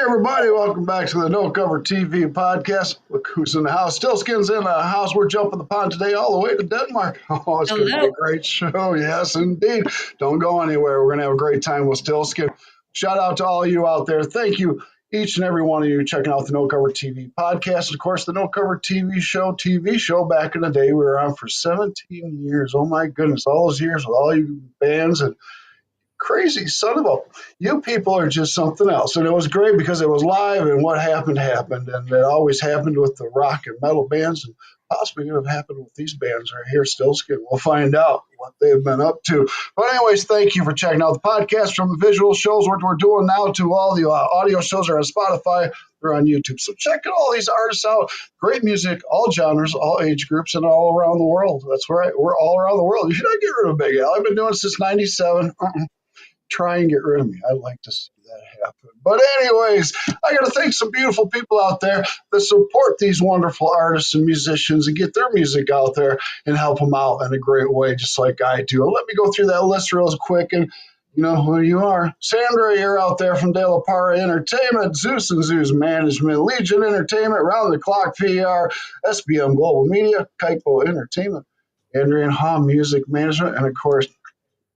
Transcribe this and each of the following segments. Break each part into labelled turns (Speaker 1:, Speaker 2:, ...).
Speaker 1: everybody, welcome back to the No Cover TV podcast. Look who's in the house. StillSkin's in the house. We're jumping the pond today all the way to Denmark. Oh, it's going to be a great show. Yes, indeed. Don't go anywhere. We're going to have a great time with StillSkin. Shout out to all of you out there. Thank you, each and every one of you, checking out the No Cover TV podcast. Of course, the No Cover TV show back in the day. We were on for 17 years. Oh, my goodness. All those years with all you bands and crazy son of a, you people are just something else. And it was great because it was live, and what happened happened, and it always happened with the rock and metal bands, and possibly it would have happened with these bands right here, StillSkin. We'll find out what they've been up to. But anyways, thank you for checking out the podcast, from the visual shows, what we're doing now, to all the audio shows are on Spotify. They're on YouTube. So check all these artists out. Great music, all genres, all age groups, and all around the world. That's right. We're all around the world. You should not get rid of Big Al. I've been doing it since 97. Try and get rid of me. I'd like to see that happen. But anyways, I got to thank some beautiful people out there that support these wonderful artists and musicians and get their music out there and help them out in a great way, just like I do. Let me go through that list real quick, and you know who you are. Sandra, you're out there from De La Parra Entertainment, Zeus and Zeus Management, Legion Entertainment, Round the Clock VR, SBM Global Media, Kaiko Entertainment, Andrea and Ha Music Management, and of course,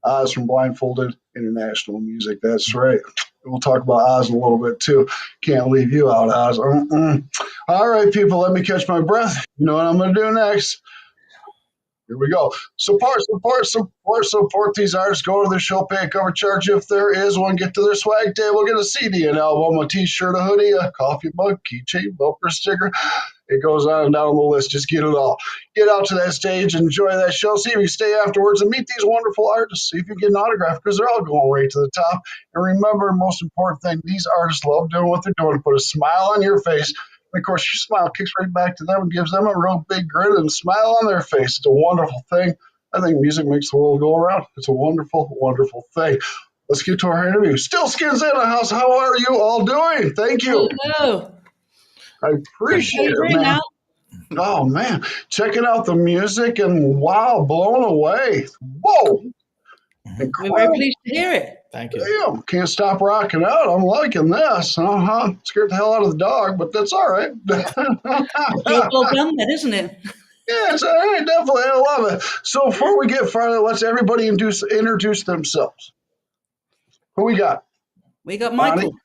Speaker 1: Oz from Blindfolded International Music. That's right. We'll talk about Oz in a little bit, too. Can't leave you out, Oz. All right, people, let me catch my breath. You know what I'm going to do next? Here we go. Support these artists. Go to their show, pay a cover charge if there is one. Get to their swag table, get a CD, an album, a t-shirt, a hoodie, a coffee mug, keychain, bumper sticker. It goes on and down the list. Just get it all. Get out to that stage, enjoy that show. See if you can stay afterwards and meet these wonderful artists. See if you can get an autograph, because they're all going right to the top. And remember, most important thing, these artists love doing what they're doing. Put a smile on your face. And of course, your smile kicks right back to them and gives them a real big grin and smile on their face. It's a wonderful thing. I think music makes the world go around. It's a wonderful, wonderful thing. Let's get to our interview. StillSkin's in the house. How are you all doing? Thank you.
Speaker 2: Hello.
Speaker 1: I appreciate it, man.
Speaker 2: Now?
Speaker 1: Oh, man. Checking out the music and wow, blown away. Whoa.
Speaker 2: We're very pleased to hear it.
Speaker 3: Thank you.
Speaker 1: Damn, can't stop rocking out. I'm liking this. Scared the hell out of the dog, but that's all right.
Speaker 2: Well done then, isn't it?
Speaker 1: Yeah, it's all right. Definitely. I love it. So before we get farther, let's everybody introduce themselves. Who we got?
Speaker 2: We got Michael.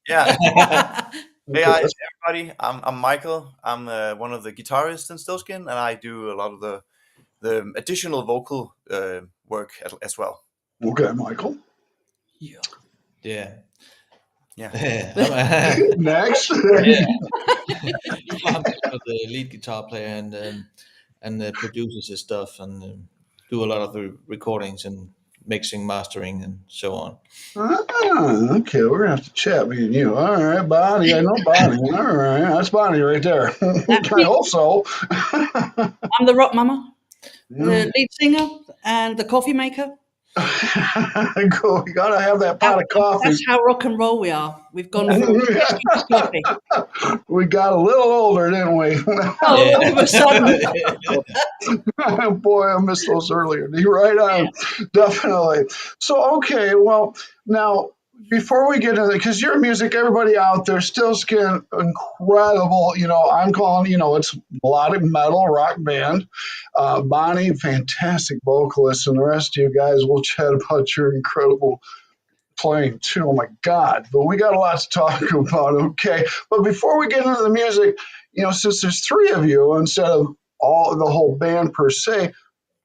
Speaker 4: Yeah. Hey, hi, everybody. I'm Michael. I'm one of the guitarists in StillSkin, and I do a lot of the additional vocal work as well.
Speaker 1: Okay, Michael.
Speaker 3: Yeah.
Speaker 1: Next.
Speaker 3: Yeah. I'm the lead guitar player and produces his stuff and do a lot of the recordings and mixing, mastering, and so on.
Speaker 1: Okay, we're gonna have to chat, me and you. All right, Bonnie. I know Bonnie. All right, that's Bonnie right there. I hope so.
Speaker 2: I'm the rock mama, the lead singer, and the coffee maker.
Speaker 1: Cool. You gotta have that pot of coffee.
Speaker 2: That's how rock and roll we are. We've gone from coffee.
Speaker 1: We got a little older, didn't we?
Speaker 2: All of a sudden.
Speaker 1: Boy, I missed those earlier. You're right on. Definitely. So, okay, well, now, before we get into it, because your music, everybody out there, StillSkin, incredible. I'm calling, it's melodic metal rock band. Bonnie, fantastic vocalist, and the rest of you guys will chat about your incredible playing too. Oh my God. But we got a lot to talk about, okay? But before we get into the music, since there's three of you instead of the whole band per se,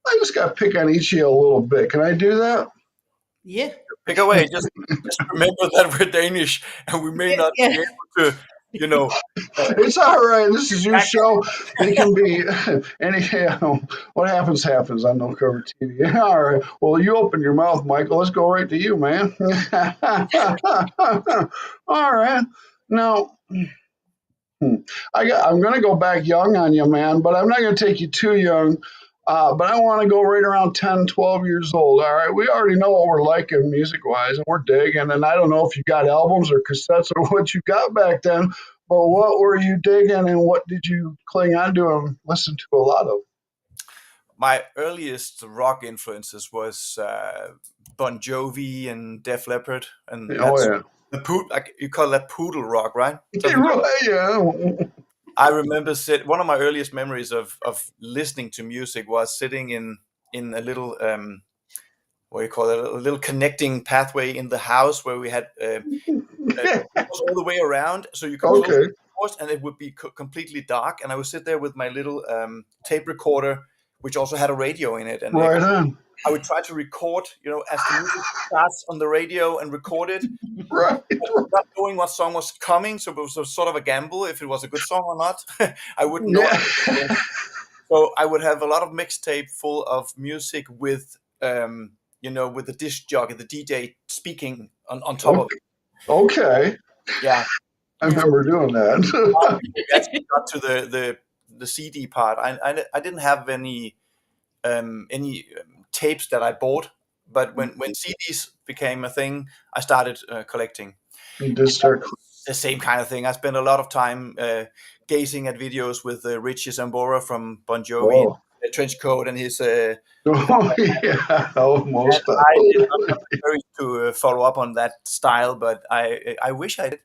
Speaker 1: I just got to pick on each of you a little bit. Can I do that?
Speaker 2: Yeah.
Speaker 4: Pick away. Just remember that we're Danish, and we may not be able to,
Speaker 1: It's all right. This is your show. It can be what happens on No Cover TV. All right. Well, you open your mouth, Michael. Let's go right to you, man. All right. Now, I'm going to go back young on you, man, but I'm not going to take you too young. But I want to go right around 10, 12 years old. All right. We already know what we're liking music-wise, and we're digging. And I don't know if you got albums or cassettes or what you got back then, but what were you digging and what did you cling on to and listen to a lot of?
Speaker 4: My earliest rock influences was Bon Jovi and Def Leppard. And You call that poodle rock, right?
Speaker 1: Yeah.
Speaker 4: I remember one of my earliest memories of listening to music was sitting in a little what do you call it, a little connecting pathway in the house where we had windows all the way around, so you could close
Speaker 1: Okay.
Speaker 4: the doors and it would be completely dark. And I would sit there with my little tape recorder, which also had a radio in it, and
Speaker 1: Right on.
Speaker 4: I would try to record, as the music starts on the radio, and record it,
Speaker 1: Right.
Speaker 4: not knowing what song was coming. So it was a sort of a gamble if it was a good song or not. I wouldn't know.
Speaker 1: Yeah.
Speaker 4: So I would have a lot of mixtape full of music with, with the disc jockey, the DJ speaking on top of it.
Speaker 1: Okay.
Speaker 4: Yeah.
Speaker 1: I remember doing that.
Speaker 4: We actually got to the CD part. I didn't have any tapes that I bought, but when CDs became a thing, I started collecting.
Speaker 1: You did start.
Speaker 4: The same kind of thing. I spent a lot of time gazing at videos with Richie Sambora from Bon Jovi,
Speaker 1: Oh.
Speaker 4: a trench coat, and his.
Speaker 1: Oh yeah, almost.
Speaker 4: I did not have the courage to follow up on that style, but I wish I did.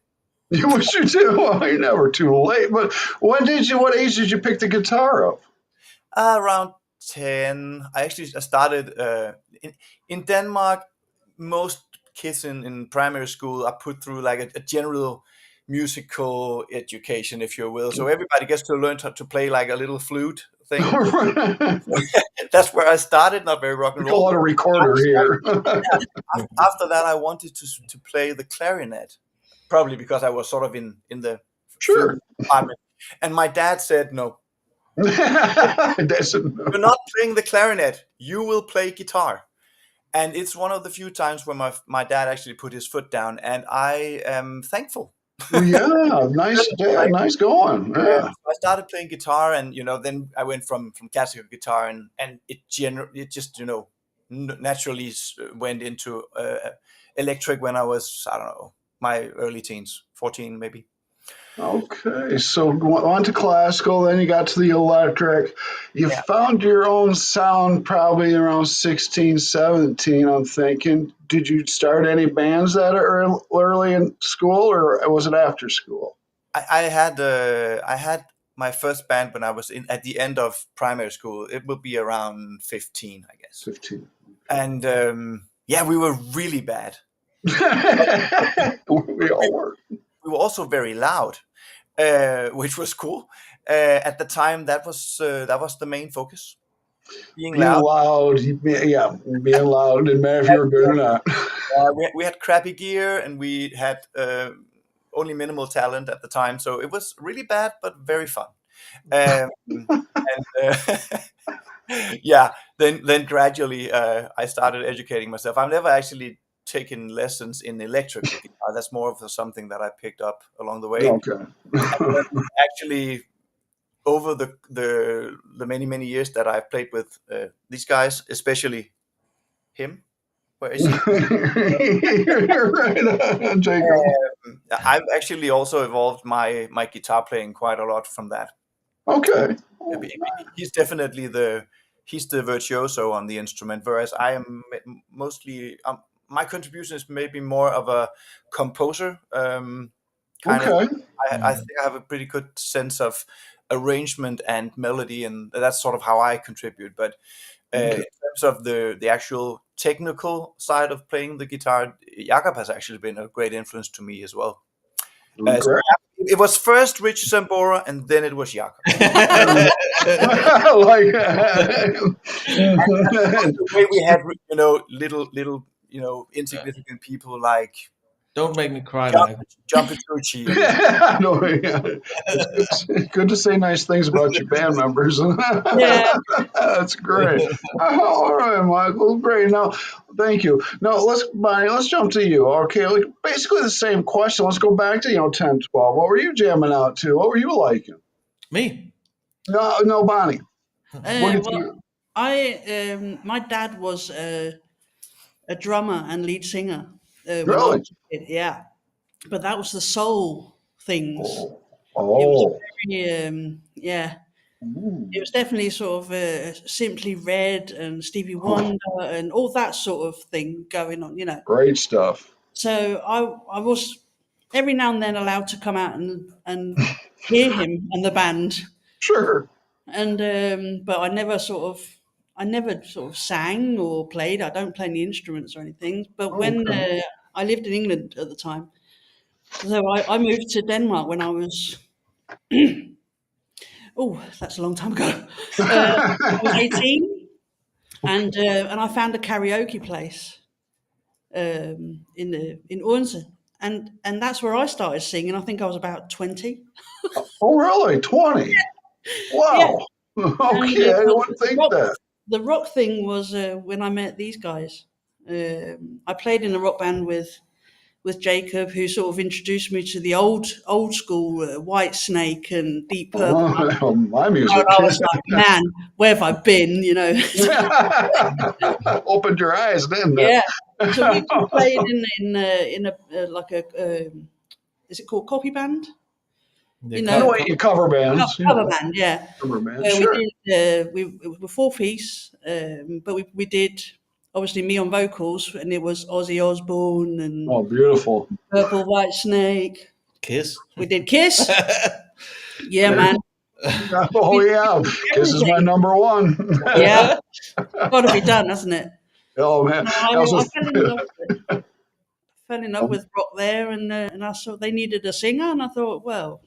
Speaker 1: You wish you did. Well, you're never too late. But what age did you pick the guitar up?
Speaker 4: Around 10. I started in Denmark. Most kids in primary school are put through like a general musical education, if you will. So everybody gets to learn to play like a little flute thing. That's where I started. Not very rock and roll.
Speaker 1: Call it a recorder here.
Speaker 4: After that, I wanted to play the clarinet, probably because I was sort of in the
Speaker 1: Sure
Speaker 4: department. And my dad said, no. You're not playing the clarinet. You will play guitar. And it's one of the few times where my dad actually put his foot down, and I am thankful.
Speaker 1: Yeah, nice dad, nice going. Yeah.
Speaker 4: I started playing guitar, and then I went from classical guitar, and it just naturally went into electric when I was, I don't know, my early teens, 14 maybe.
Speaker 1: Okay, so on to classical, then you got to the electric. You found your own sound probably around 16, 17, I'm thinking. Did you start any bands that early in school, or was it after school?
Speaker 4: I had my first band when I was at the end of primary school. It would be around 15, I guess.
Speaker 1: 15.
Speaker 4: And we were really bad.
Speaker 1: We all were.
Speaker 4: We were also very loud, which was cool. At the time, that was the main focus. Being loud.
Speaker 1: Being loud. Didn't matter if you were good or not.
Speaker 4: We had crappy gear, and we had only minimal talent at the time, so it was really bad but very fun. Then gradually I started educating myself. I've never actually taken lessons in electric guitar. That's more of something that I picked up along the way.
Speaker 1: Okay.
Speaker 4: Actually, over the many years that I've played with these guys, especially him. Where is he?
Speaker 1: Right, Jacob.
Speaker 4: I've actually also evolved my guitar playing quite a lot from that.
Speaker 1: Okay.
Speaker 4: He's definitely the virtuoso on the instrument, whereas I am mostly my contribution is maybe more of a composer kind of. I think I have a pretty good sense of arrangement and melody, and that's sort of how I contribute. But in terms of the actual technical side of playing the guitar, Jakob has actually been a great influence to me as well. So it was first Rich Sambora, and then it was Jakob.
Speaker 1: Like
Speaker 4: the way we had, little, insignificant people like.
Speaker 3: Don't make me cry.
Speaker 4: Jump into a cheese.
Speaker 1: It's good to say nice things about your band members.
Speaker 2: Yeah.
Speaker 1: That's great. All right, Michael. Great. Now, thank you. Now, let's jump to you. Okay, like basically the same question. Let's go back to 10, 12. What were you jamming out to? What were you liking?
Speaker 3: Me?
Speaker 1: No, Bonnie.
Speaker 2: My dad was a drummer and lead singer.
Speaker 1: Really?
Speaker 2: Yeah, but that was the soul things.
Speaker 1: Oh.
Speaker 2: It was very, It was definitely sort of Simply Red and Stevie Wonder and all that sort of thing going on.
Speaker 1: Great stuff.
Speaker 2: So I was every now and then allowed to come out and hear him and the band,
Speaker 1: Sure.
Speaker 2: and but I never sort of sang or played. I don't play any instruments or anything. But when
Speaker 1: Okay.
Speaker 2: I lived in England at the time, so I moved to Denmark when I was that's a long time ago. I was 18, and I found a karaoke place in Odense, and that's where I started singing. I think I was about 20.
Speaker 1: Oh, really? 20?
Speaker 2: Yeah,
Speaker 1: Wow.
Speaker 2: and
Speaker 1: Okay, I wouldn't think that.
Speaker 2: the rock thing was when I met these guys. I played in a rock band with Jacob, who sort of introduced me to the old school White Snake and Deep Purple.
Speaker 1: My
Speaker 2: I
Speaker 1: music.
Speaker 2: was like, man, where have I been? You know.
Speaker 1: Opened your eyes, didn't it?
Speaker 2: Yeah. So we played in a like a is it called copy band?
Speaker 3: The
Speaker 2: You
Speaker 1: You know
Speaker 2: know,
Speaker 1: what? You cover bands,
Speaker 2: cover band. Yeah.
Speaker 1: cover bands,
Speaker 2: We
Speaker 1: sure.
Speaker 2: did. We were four piece, but we did obviously me on vocals, and it was Ozzy Osbourne and
Speaker 1: Oh, beautiful.
Speaker 2: Purple White Snake.
Speaker 3: Kiss.
Speaker 2: We did Kiss. Yeah, man.
Speaker 1: Oh,
Speaker 2: We
Speaker 1: yeah.
Speaker 2: did
Speaker 1: Kiss is my
Speaker 2: everything.
Speaker 1: number one.
Speaker 2: Yeah, got to be done, hasn't it?
Speaker 1: Oh, man.
Speaker 2: No,
Speaker 1: That was
Speaker 2: I fell in love with it. Fell in love with rock there, and I saw they needed a singer, and I thought, well,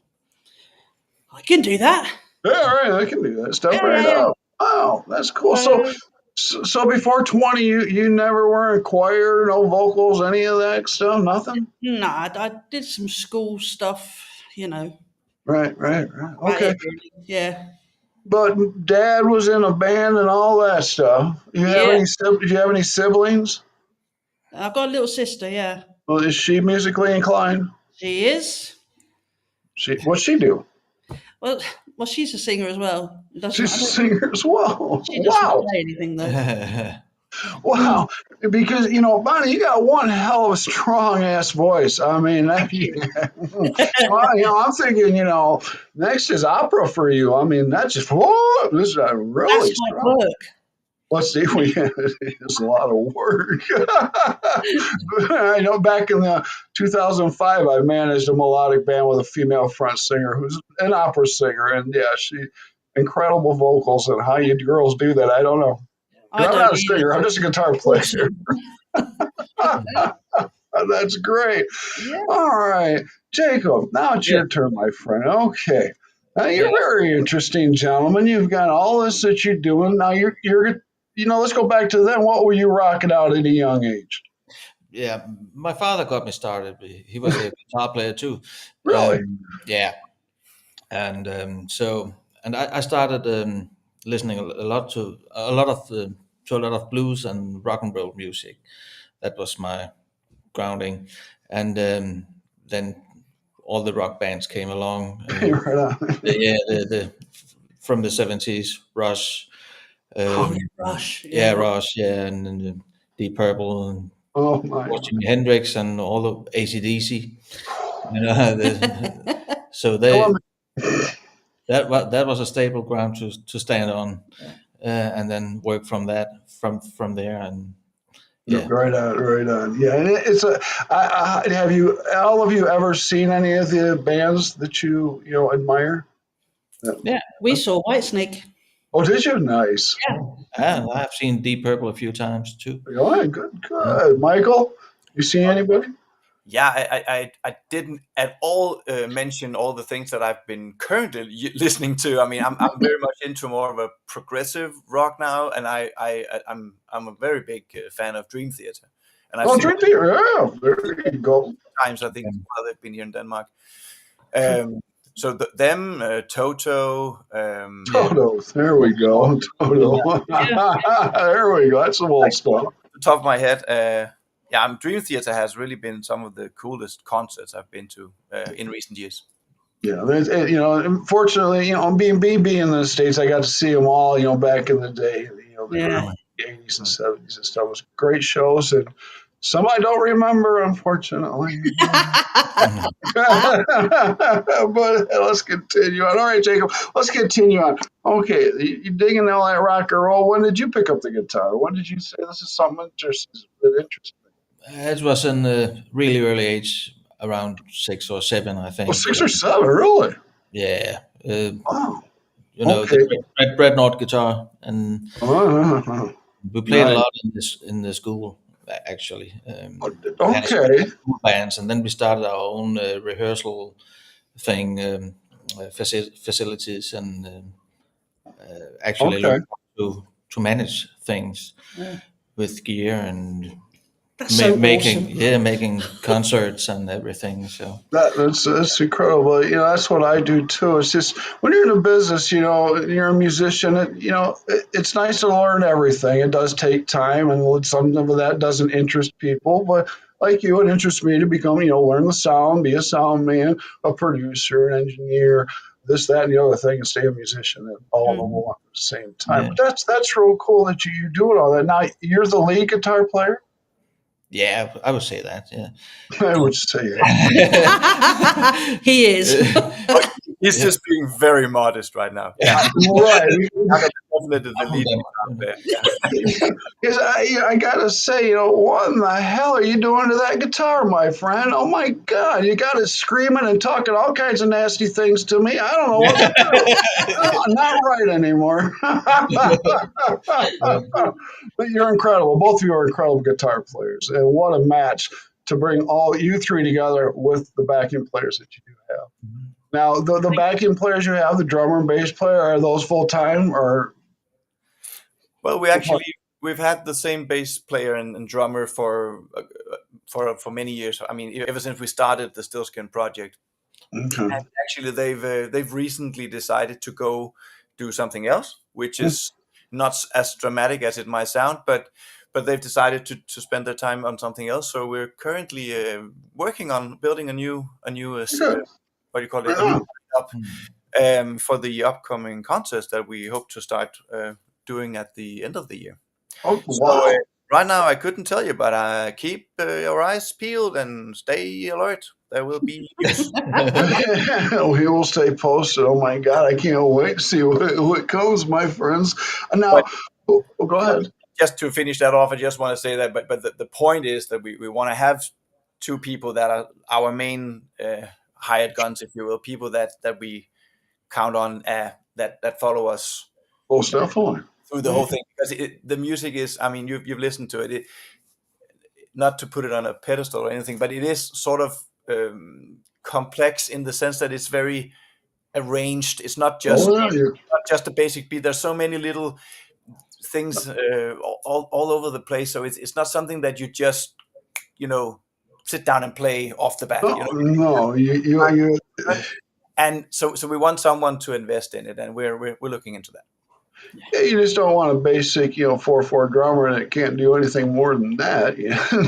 Speaker 2: I can do that.
Speaker 1: yeah, all right. I can do that. Step
Speaker 2: Yeah,
Speaker 1: right
Speaker 2: yeah, yeah.
Speaker 1: up. Wow, that's cool. So,
Speaker 2: So,
Speaker 1: so before 20, you never were in choir, no vocals, any of that stuff, nothing?
Speaker 2: no, I did some school stuff, you know,
Speaker 1: Right, right, right.
Speaker 2: about
Speaker 1: Okay.
Speaker 2: it really. Yeah,
Speaker 1: But dad was in a band and all that stuff.
Speaker 2: yeah.
Speaker 1: Did you have any siblings?
Speaker 2: I've got a little sister. Yeah,
Speaker 1: Well, is she musically inclined?
Speaker 2: she is.
Speaker 1: What's she do?
Speaker 2: Well, well, she's a singer as well. Doesn't
Speaker 1: She's
Speaker 2: I
Speaker 1: a
Speaker 2: don't,
Speaker 1: singer as well.
Speaker 2: she doesn't
Speaker 1: Wow.
Speaker 2: play anything though.
Speaker 1: Wow. Because, Bonnie, you got one hell of a strong ass voice. I mean, I'm thinking, next is opera for you. I mean, that's just, whoa, this is
Speaker 2: That's
Speaker 1: really
Speaker 2: hard
Speaker 1: strong.
Speaker 2: work.
Speaker 1: Let's see, it's a lot of work. I know back in the 2005, I managed a melodic band with a female front singer who's an opera singer. And yeah, incredible vocals. And how you girls do that, I don't know.
Speaker 2: I
Speaker 1: I'm
Speaker 2: don't
Speaker 1: not a
Speaker 2: either.
Speaker 1: singer. I'm just a guitar player.
Speaker 2: Awesome.
Speaker 1: That's great.
Speaker 2: Yeah,
Speaker 1: All right, Jacob. Now it's
Speaker 3: Yeah.
Speaker 1: your turn, my friend. Okay. Now
Speaker 3: Yeah.
Speaker 1: you're very interesting, gentleman. You've got all this that you're doing. Now let's go back to then. What were you rocking out at a young age?
Speaker 3: Yeah, my father got me started. He was a guitar player too.
Speaker 1: Really?
Speaker 3: Yeah, and I started listening a lot to a lot of blues and rock and roll music. That was my grounding, and then all the rock bands came along.
Speaker 1: Right on.
Speaker 3: Yeah, the from the 70s, Rush,
Speaker 2: oh,
Speaker 3: um,
Speaker 2: yeah, Rush.
Speaker 3: yeah,
Speaker 2: Yeah.
Speaker 3: Rush, yeah, and Deep Purple, and
Speaker 1: Oh my.
Speaker 3: Jimi Hendrix, and all of AC/DC. So
Speaker 1: Come on.
Speaker 3: that was a stable ground to stand on, and then work from there. And yeah,
Speaker 1: Right on, right on. Yeah, and it's a. Have you all of you ever seen any of the bands that you admire?
Speaker 3: yeah.
Speaker 2: We saw Whitesnake.
Speaker 1: Oh, did you? Nice.
Speaker 3: And I've seen Deep Purple a few times too.
Speaker 1: All right, good, good. Michael, you see anybody?
Speaker 4: Yeah, I didn't at all mention all the things that I've been currently listening to. I mean, I'm very much into more of a progressive rock now, and I'm a very big fan of Dream Theater, and I've
Speaker 1: Oh,
Speaker 4: seen
Speaker 1: Dream Theater. Yeah, there you go.
Speaker 4: times I think while they've been here in Denmark. So them, Toto,
Speaker 1: Toto. There we go. Toto. There we go. That's some old stuff.
Speaker 4: the top of my head, Dream Theater has really been some of the coolest concerts I've been to in recent years.
Speaker 1: Yeah, unfortunately, on being in the States, I got to see them all, back in the day, the
Speaker 2: Yeah.
Speaker 1: early 80s and 70s and stuff. It was great shows, and some I don't remember, unfortunately. But let's continue on. All right, Jacob, let's continue on. Okay, you digging all that rock and roll. When did you pick up the guitar? When did you say this is something that interests me?
Speaker 3: It was in a really early age, around 6 or 7, I
Speaker 1: Oh,
Speaker 3: think.
Speaker 1: 6 or 7, really?
Speaker 3: Yeah,
Speaker 1: Wow.
Speaker 3: the
Speaker 1: Okay.
Speaker 3: dreadnought guitar, and we played a
Speaker 1: Nice.
Speaker 3: lot in the school. Actually, we had a
Speaker 1: Okay.
Speaker 3: school bands, and then we started our own rehearsal thing, facilities, and actually
Speaker 1: Okay.
Speaker 3: learned how to manage things with gear and
Speaker 2: That's so
Speaker 3: making
Speaker 2: awesome.
Speaker 3: making concerts and everything. So
Speaker 1: That's incredible. That's what I do too. It's just when you're in a business, and you're a musician. It's nice to learn everything. It does take time, and some of that doesn't interest people. But like you, it interests me to become, learn the sound, be a sound man, a producer, an engineer, this, that, and the other thing, and stay a musician, and all of them
Speaker 2: Mm.
Speaker 1: all at the same time.
Speaker 3: yeah,
Speaker 1: But that's real cool that you're doing all that. Now you're the lead guitar player.
Speaker 3: yeah, I would say that. Yeah.
Speaker 1: I would say that.
Speaker 2: He is.
Speaker 4: But he's
Speaker 3: Yeah.
Speaker 4: just being very modest right now. Yeah,
Speaker 1: Right.
Speaker 4: I'm definitely the lead
Speaker 3: Them,
Speaker 4: guitar player. Yeah.
Speaker 1: Because I gotta say, what in the hell are you doing to that guitar, my friend? Oh my God, you got it screaming and talking all kinds of nasty things to me. I don't know what to do. Oh, not right anymore. But you're incredible. Both of you are incredible guitar players, and what a match to bring all you three together with the backing players that you do have. Now, the backing players you have, the drummer and bass player, are those full time or?
Speaker 4: Well, we've had the same bass player and drummer for many years. I mean, ever since we started the Stillskin project.
Speaker 1: Okay.
Speaker 4: And actually, they've recently decided to go do something else, which is not as dramatic as it might sound, but they've decided to spend their time on something else. So we're currently working on building
Speaker 1: Good.
Speaker 4: what do you call it,
Speaker 1: Right
Speaker 4: a new
Speaker 1: on.
Speaker 4: setup for the upcoming contest that we hope to start doing at the end of the year.
Speaker 1: Oh,
Speaker 4: So
Speaker 1: wow.
Speaker 4: right now I couldn't tell you, but keep your eyes peeled and stay alert. There will be news.
Speaker 1: We will stay posted. Oh my God, I can't wait to see what comes, my friends.
Speaker 4: But
Speaker 1: Now, go ahead.
Speaker 4: just to finish that off, I just want to say that. But the point is that we want to have two people that are our main hired guns, if you will, people that we count on, that follow us
Speaker 1: Most definitely.
Speaker 4: through the whole thing. Because the music is, I mean, you've listened to it. Not to put it on a pedestal or anything, but it is sort of complex in the sense that it's very arranged. It's not just
Speaker 1: Oh, yeah.
Speaker 4: a basic beat. There's so many little things all over the place. So it's not something that you just sit down and play off the bat.
Speaker 1: No, no, you.
Speaker 4: And so we want someone to invest in it, and we're looking into that.
Speaker 1: You just don't want a basic, 4/4 drummer that can't do anything more than that.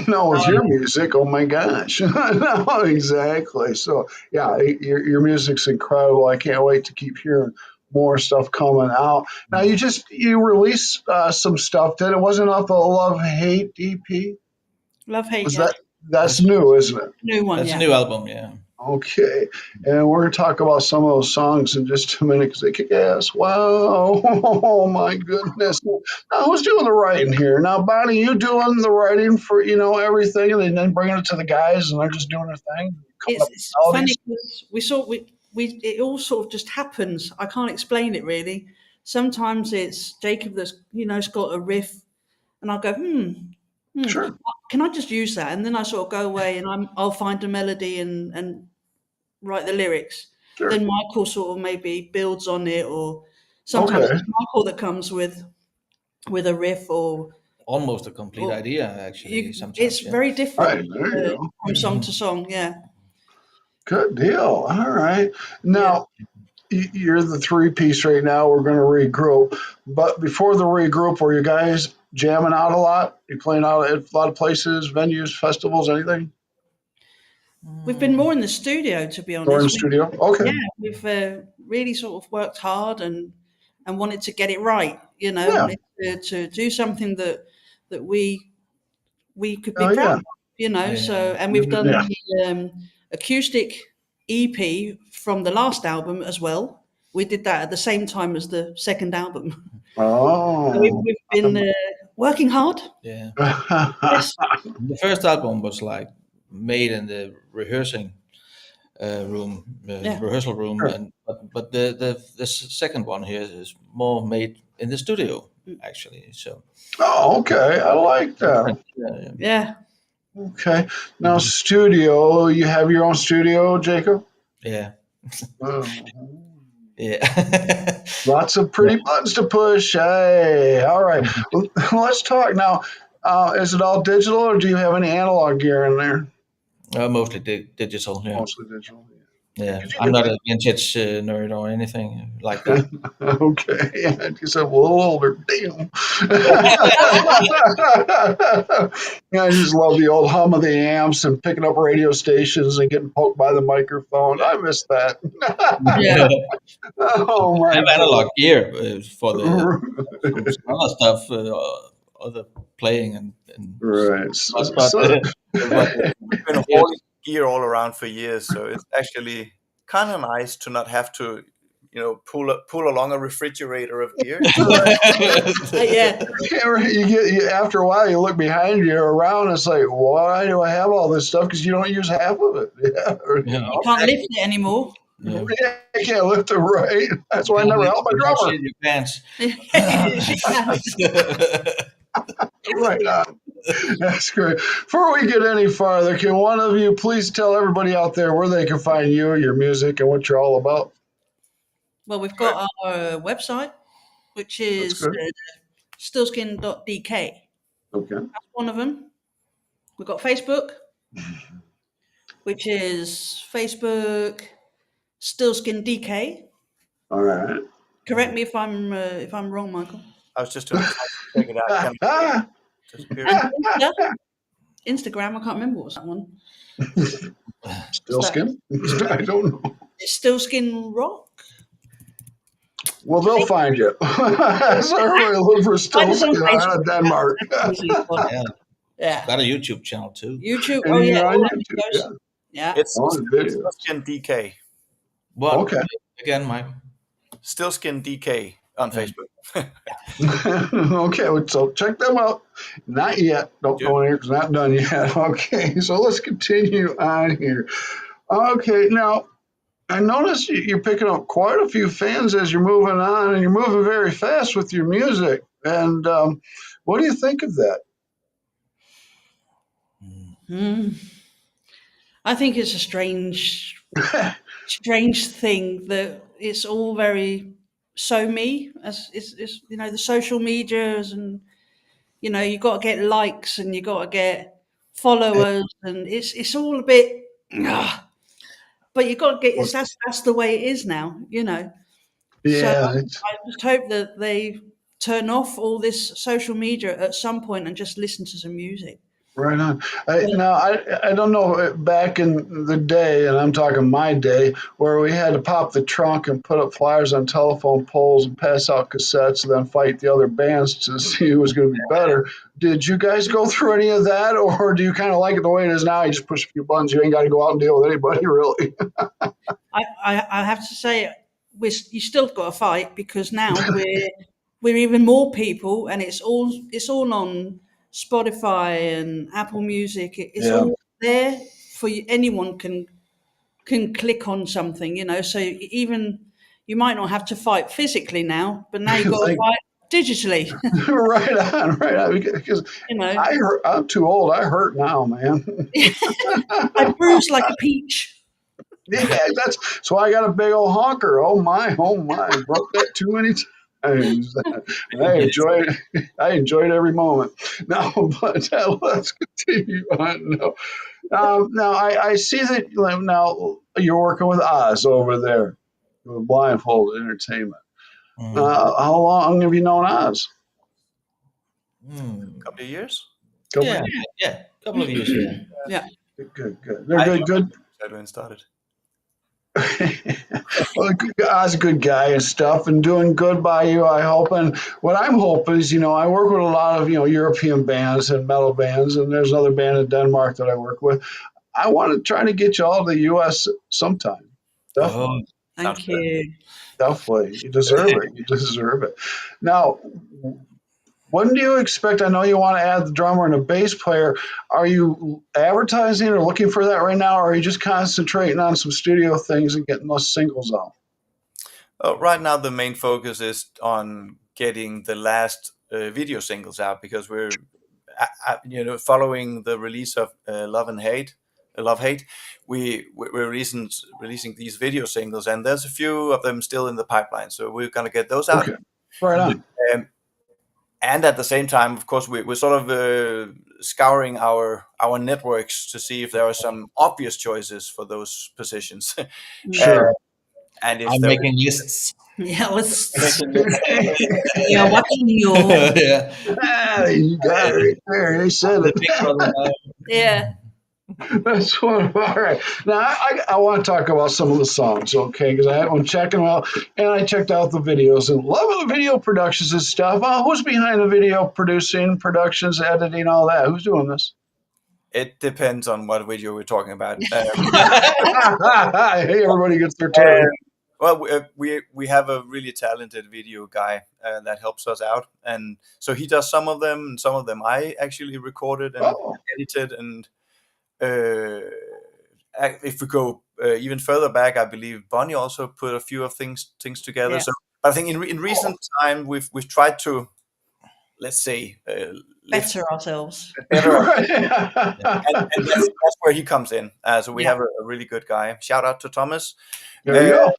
Speaker 1: No, with your music, oh my gosh. No, exactly. So, yeah, your music's incredible. I can't wait to keep hearing more stuff coming out. Now, you released some stuff. That it wasn't off the Love Hate EP.
Speaker 2: Love hate,
Speaker 1: Was
Speaker 2: yeah.
Speaker 1: that's new, isn't it?
Speaker 2: New one,
Speaker 3: that's a
Speaker 2: yeah.
Speaker 3: new album. Yeah.
Speaker 1: Okay, and we're going to talk about some of those songs in just a minute because they kick ass. Wow, oh my goodness! Now, who's doing the writing here? Now, Bonnie, you doing the writing for everything, and then bringing it to the guys, and they're just doing their thing, coming up with
Speaker 2: It's
Speaker 1: melodies.
Speaker 2: funny because we it all sort of just happens. I can't explain it really. Sometimes it's Jacob that's has got a riff, and I'll go
Speaker 1: Sure,
Speaker 2: can I just use that? And then I sort of go away and I'll find a melody and write the lyrics.
Speaker 1: sure.
Speaker 2: Then Michael sort of maybe builds on it, or sometimes
Speaker 1: Okay,
Speaker 2: it's Michael that comes with a riff,
Speaker 3: Almost a complete
Speaker 2: or
Speaker 3: idea, actually.
Speaker 2: it's
Speaker 3: Sometimes, yeah.
Speaker 2: very
Speaker 1: all
Speaker 2: different
Speaker 1: right, there you go.
Speaker 2: from song to song. Yeah,
Speaker 1: Good deal. All right,
Speaker 2: yeah.
Speaker 1: now. You're the three-piece right now. We're going to regroup. But before the regroup, were you guys jamming out a lot? You playing out at a lot of places, venues, festivals, anything?
Speaker 2: We've been more in the studio, to be
Speaker 1: Or in the
Speaker 2: honest.
Speaker 1: studio? Okay.
Speaker 2: Yeah, we've really sort of worked hard and wanted to get it right.
Speaker 1: Yeah.
Speaker 2: Wanted to do something that we could be
Speaker 1: Oh,
Speaker 2: proud
Speaker 1: yeah.
Speaker 2: of. So
Speaker 3: Yeah.
Speaker 2: and we've done
Speaker 1: Yeah.
Speaker 2: the acoustic EP from the last album as well. We did that at the same time as the second album. So
Speaker 1: Oh,
Speaker 2: we've been Working hard.
Speaker 3: Yeah.
Speaker 2: Yes.
Speaker 3: The first album was like made in the
Speaker 2: Yeah.
Speaker 3: rehearsal room, and but the second one here is more made in the studio actually. So
Speaker 1: Oh, okay. I like that.
Speaker 3: yeah,
Speaker 2: Yeah.
Speaker 1: Okay. Now,
Speaker 3: yeah.
Speaker 1: studio, you have your own studio, Jacob?
Speaker 3: Yeah.
Speaker 1: Oh,
Speaker 3: Yeah.
Speaker 1: lots of pretty buttons to push. Hey, all right. Well, let's talk now. Is it all digital or do you have any analog gear in there?
Speaker 3: Mostly digital. Yeah.
Speaker 1: Mostly digital. Yeah.
Speaker 3: Yeah.
Speaker 1: Could
Speaker 3: I'm
Speaker 1: you
Speaker 3: not a vintage nerd or anything like that.
Speaker 1: okay. Yeah, you said a little older. Damn. Yeah, I just love the old hum of the amps and picking up radio stations and getting poked by the microphone. I miss that.
Speaker 2: Yeah.
Speaker 1: Oh
Speaker 3: I
Speaker 1: my
Speaker 3: have analog gear for the
Speaker 1: god.
Speaker 3: some other stuff, other playing and
Speaker 1: Right.
Speaker 3: but but
Speaker 4: We've been
Speaker 3: yes.
Speaker 4: hauling gear all around for years, so it's actually kind of nice to not have to, pull along a refrigerator of gear.
Speaker 2: Yeah.
Speaker 1: After a while, you look behind you around. It's like, why do I have all this stuff? Because you don't use half of it. Yeah,
Speaker 3: Yeah.
Speaker 2: You can't lift it anymore.
Speaker 3: Yeah.
Speaker 1: yeah, I can't lift it right. That's why I
Speaker 3: You
Speaker 1: never help my
Speaker 3: can't
Speaker 1: drummer.
Speaker 3: shit your pants.
Speaker 1: Right on. That's great. Before we get any farther, can one of you please tell everybody out there where they can find you, your music, and what you're all about?
Speaker 2: Well, we've got our website, which
Speaker 1: That's
Speaker 2: is
Speaker 1: good.
Speaker 2: stillskin.dk.
Speaker 1: Okay.
Speaker 2: That's one of them. We've got Facebook, which is Facebook Stillskin DK.
Speaker 1: All right.
Speaker 2: Correct me if I'm wrong, Michael.
Speaker 4: I was just doing check it out. Can
Speaker 1: Ah,
Speaker 4: disappear.
Speaker 2: And Insta, Instagram, I can't remember what's that one. What's
Speaker 1: still
Speaker 2: that?
Speaker 1: skin? I don't know.
Speaker 2: It's Stillskin Rock.
Speaker 1: Well, they'll find you. So everybody look for
Speaker 2: Find
Speaker 1: still
Speaker 2: us on
Speaker 1: skin out of
Speaker 2: Facebook.
Speaker 1: Denmark.
Speaker 2: That's the easiest one.
Speaker 3: Yeah.
Speaker 2: Yeah.
Speaker 3: Got a YouTube channel too.
Speaker 2: YouTube. Oh
Speaker 1: And
Speaker 2: yeah,
Speaker 1: you're on
Speaker 2: all our
Speaker 3: Yeah.
Speaker 1: YouTube. Yeah.
Speaker 2: videos. Yeah.
Speaker 4: It's
Speaker 1: On video.
Speaker 4: Stillskin DK.
Speaker 3: What
Speaker 1: Okay.
Speaker 3: again, Mike?
Speaker 4: Stillskin DK on
Speaker 3: Yeah.
Speaker 4: Facebook.
Speaker 1: Okay, so check them out. Not yet. Don't go in here because not done yet. Okay, so let's continue on here. Okay, now I notice you're picking up quite a few fans as you're moving on, and you're moving very fast with your music. And what do you think of that?
Speaker 2: Hmm. I think it's a strange thing that it's all very so me as it's the social medias and you got to get likes and you got to get followers and it's all a bit but you got to get that's the way it is now. So
Speaker 1: Yeah,
Speaker 2: I just hope that they turn off all this social media at some point and just listen to some music.
Speaker 1: right on. I don't know back in the day, and I'm talking my day, where we had to pop the trunk and put up flyers on telephone poles and pass out cassettes and then fight the other bands to see who was going to be better. Did you guys go through any of that, or do you kind of like it the way it is now? You just push a few buttons. You ain't got to go out and deal with anybody, really.
Speaker 2: I have to say you still got to fight because now we're even more people and it's all on Spotify and Apple Music. It's
Speaker 1: Yeah.
Speaker 2: all there for you. Anyone can click on something. So even you might not have to fight physically now, but now you've got to
Speaker 1: Like,
Speaker 2: fight digitally.
Speaker 1: right on, right on. Because I'm too old. I hurt now, man.
Speaker 2: I bruise like a peach.
Speaker 1: Yeah, that's why I got a big old honker. Oh my, broke that too many times. And I enjoyed every moment. Now, but let's continue on. Now I see that now you're working with Oz over there, with Blindfolded Entertainment.
Speaker 3: Mm.
Speaker 1: How long have you known Oz?
Speaker 3: Mm.
Speaker 4: Couple of years.
Speaker 3: Yeah, yeah, couple of years. Yeah.
Speaker 2: Yeah.
Speaker 1: Good. They're good.
Speaker 4: When started.
Speaker 1: Well, God's a good guy and stuff, and doing good by you, I hope. And what I'm hoping is, I work with a lot of European bands and metal bands, and there's another band in Denmark that I work with. I want to try to get you all to the U.S. sometime. Definitely,
Speaker 2: Thank you.
Speaker 1: definitely. You deserve it. You deserve it. Now, When do you expect? I know you want to add the drummer and a bass player. Are you advertising or looking for that right now, or are you just concentrating on some studio things and getting those singles out?
Speaker 4: Right now, the main focus is on getting the last video singles out because we're, following the release of Love Hate, we're releasing these video singles, and there's a few of them still in the pipeline. So we're gonna get those out.
Speaker 1: Okay, right on.
Speaker 4: And at the same time, of course, we're sort of scouring our networks to see if there are some obvious choices for those positions.
Speaker 1: Sure.
Speaker 4: And if
Speaker 3: I'm
Speaker 4: there
Speaker 3: making lists.
Speaker 2: Yeah, let's.
Speaker 3: Making lists.
Speaker 2: Yeah, watching you.
Speaker 3: Yeah.
Speaker 1: You got it right there. They said
Speaker 3: The
Speaker 1: it.
Speaker 3: big brother now.
Speaker 2: Yeah.
Speaker 1: That's one. All right. Now I want to talk about some of the songs, okay? Because I'm checking them out, and I checked out the videos and love the video productions and stuff. Who's behind the video producing, productions, editing, all that? Who's doing this?
Speaker 4: It depends on what video we're talking about.
Speaker 1: Hey, everybody gets their turn.
Speaker 4: Well, we have a really talented video guy that helps us out, and so he does some of them, and some of them I actually recorded and
Speaker 1: Oh,
Speaker 4: edited. And if we go even further back, I believe Bonnie also put a few of things together.
Speaker 2: Yeah.
Speaker 4: So I think in recent time we've tried to, let's say, lift
Speaker 2: Better ourselves.
Speaker 4: better,
Speaker 1: right.
Speaker 4: and that's where he comes in. So we
Speaker 2: Yeah.
Speaker 4: have a really good guy. Shout out to Thomas.
Speaker 1: There you
Speaker 4: Uh,
Speaker 1: go.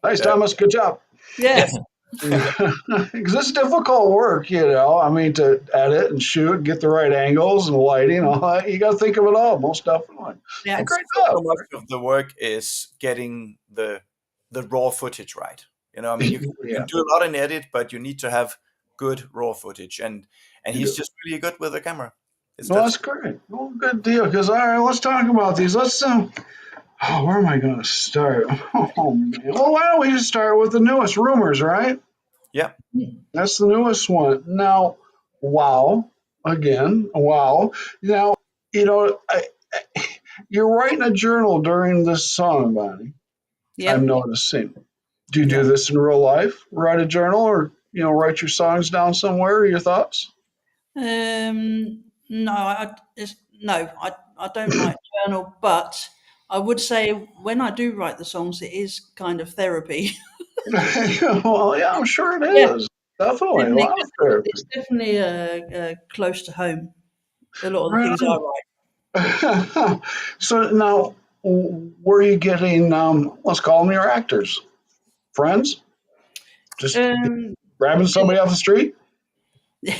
Speaker 1: Nice, Thomas. Good job.
Speaker 2: Yeah.
Speaker 1: Because it's difficult work, you know. I mean, to edit and shoot, get the right angles and lighting, all that. You got to think of it all, most definitely.
Speaker 2: Yeah.
Speaker 1: And great
Speaker 4: So
Speaker 1: job.
Speaker 4: much of the work is getting the raw footage right. You know, I mean, you
Speaker 1: Yeah.
Speaker 4: can do a lot in edit, but you need to have good raw footage, and
Speaker 1: You
Speaker 4: he's
Speaker 1: do.
Speaker 4: just really good with the camera.
Speaker 1: Well, that's great. Well, good deal. Because all right, let's talk about these. Let's where am I going to start? Oh man. Well, why don't we just start with the newest Rumors, right?
Speaker 4: Yeah.
Speaker 1: That's the newest one. Now, wow. Again, wow. Now, you know, you're writing a journal during this song, Bonnie.
Speaker 2: Yeah.
Speaker 1: I'm noticing. Do you do this in real life? Write a journal, or write your songs down somewhere? Your thoughts?
Speaker 2: No, I don't write journal, but I would say when I do write the songs, it is kind of therapy.
Speaker 1: Well, yeah, I'm sure it
Speaker 2: Yeah,
Speaker 1: is. Definitely, a
Speaker 2: definitely.
Speaker 1: lot of therapy.
Speaker 2: It's definitely close to home. A lot of the
Speaker 1: Right
Speaker 2: things I write.
Speaker 1: on. So now, where are you getting? Let's call them your actors, friends. Just
Speaker 2: Um,
Speaker 1: grabbing somebody off the street.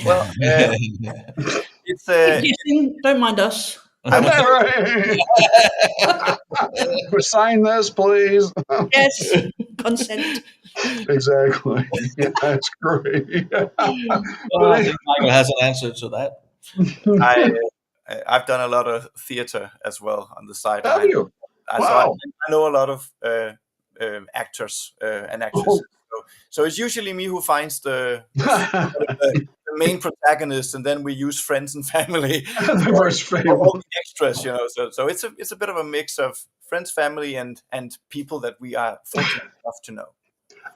Speaker 4: Well, it's
Speaker 2: Kissing, don't mind us.
Speaker 1: Right. Sign this, please.
Speaker 2: Yes, consent.
Speaker 1: Exactly. Yeah, that's great.
Speaker 3: Oh, I think Michael has an answer to that.
Speaker 4: I've done a lot of theater as well on the
Speaker 1: Have
Speaker 4: sideline.
Speaker 1: you?
Speaker 4: So I
Speaker 1: Wow.
Speaker 4: know a lot of actors and actresses. So it's usually me who finds the main protagonist, and then we use friends and family
Speaker 1: The first
Speaker 4: for
Speaker 1: famous.
Speaker 4: all the extras. So it's a bit of a mix of friends, family, and people that we are fortunate enough to know.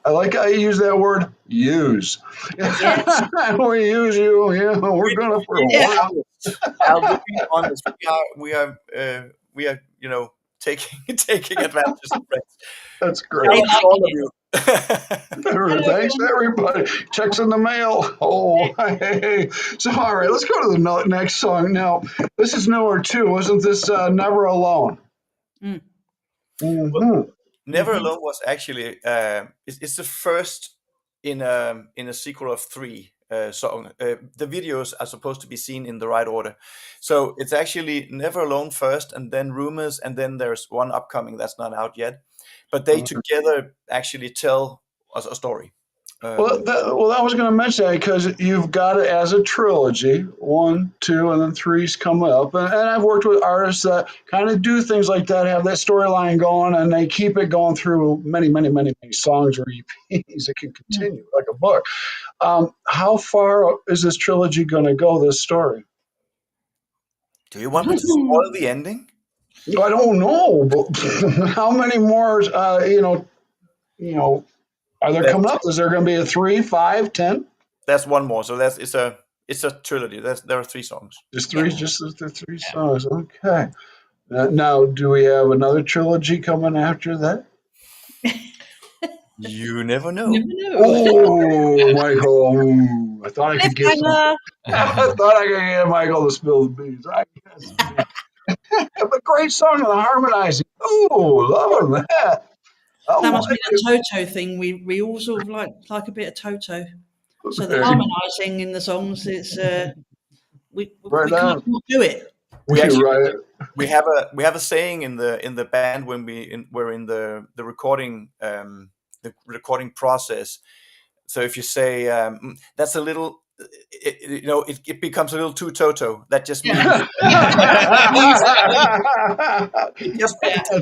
Speaker 1: I like how you use that word, use.
Speaker 2: Yes.
Speaker 1: We use you. Yeah, we're gonna for a while.
Speaker 4: Al, we're being honest. We are taking advantage of friends.
Speaker 1: That's
Speaker 4: Shout
Speaker 1: great.
Speaker 4: out to all of you.
Speaker 1: Thanks, everybody. Checks in the mail. Oh, hey. So, all right, let's go to the next song. Now, this is newer too. Wasn't this Never Alone?
Speaker 2: Mm.
Speaker 1: Mm-hmm.
Speaker 4: Never Alone was actually it's the first in a sequel of 3 song. The videos are supposed to be seen in the right order, so it's actually Never Alone first, and then Rumors, and then there's one upcoming that's not out yet. But they together actually tell us a story.
Speaker 1: Well, I was going to mention that because you've got it as a trilogy, 1, 2, and then 3's coming up. And I've worked with artists that kind of do things like that, have that storyline going, and they keep it going through many, many, many, many songs or EPs. It can continue like a book. How far is this trilogy going to go, this story?
Speaker 4: Do you want me to spoil the ending?
Speaker 1: I don't know, but how many more, are there coming up? Is there going to be a 3, 5, 10?
Speaker 4: That's one more. So it's it's a trilogy. There are 3 songs.
Speaker 1: Just the 3 songs. Okay. Now, do we have another trilogy coming after that?
Speaker 4: You never know.
Speaker 2: Never know.
Speaker 1: Oh, Michael! I thought I could get some.
Speaker 2: Cliffhanger.
Speaker 1: I thought I could get Michael to spill the beans. I guess. But great song and the harmonizing. Oh, loving that. Oh,
Speaker 2: That must be the Toto thing. We all sort of like a bit of Toto. So the harmonising in the songs, it's we
Speaker 1: Right
Speaker 2: can't
Speaker 1: on.
Speaker 2: not do it.
Speaker 4: We actually
Speaker 1: Right.
Speaker 4: we have a saying in the band when we're in the recording process. So if you say that's a little, it becomes a little too Toto. That just means it
Speaker 1: That's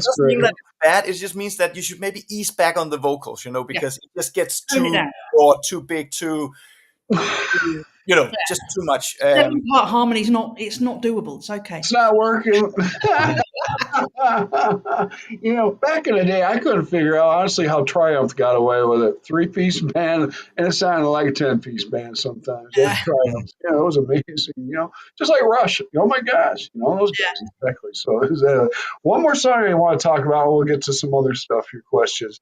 Speaker 4: doesn't mean
Speaker 1: great.
Speaker 4: that it's bad. It just means that you should maybe ease back on the vocals, because it just gets
Speaker 2: Tone it
Speaker 4: too
Speaker 2: down.
Speaker 4: broad, too big, just too much.
Speaker 2: 7-part harmony's it's not doable. It's okay.
Speaker 1: It's not working. Back in the day, I couldn't figure out honestly how Triumph got away with it. 3-piece band, and it sounded like a 10-piece band sometimes. Those Triumphs, it was amazing. Just like Rush. Oh my gosh, those guys exactly. So one more song I want to talk about. We'll get to some other stuff. Your questions.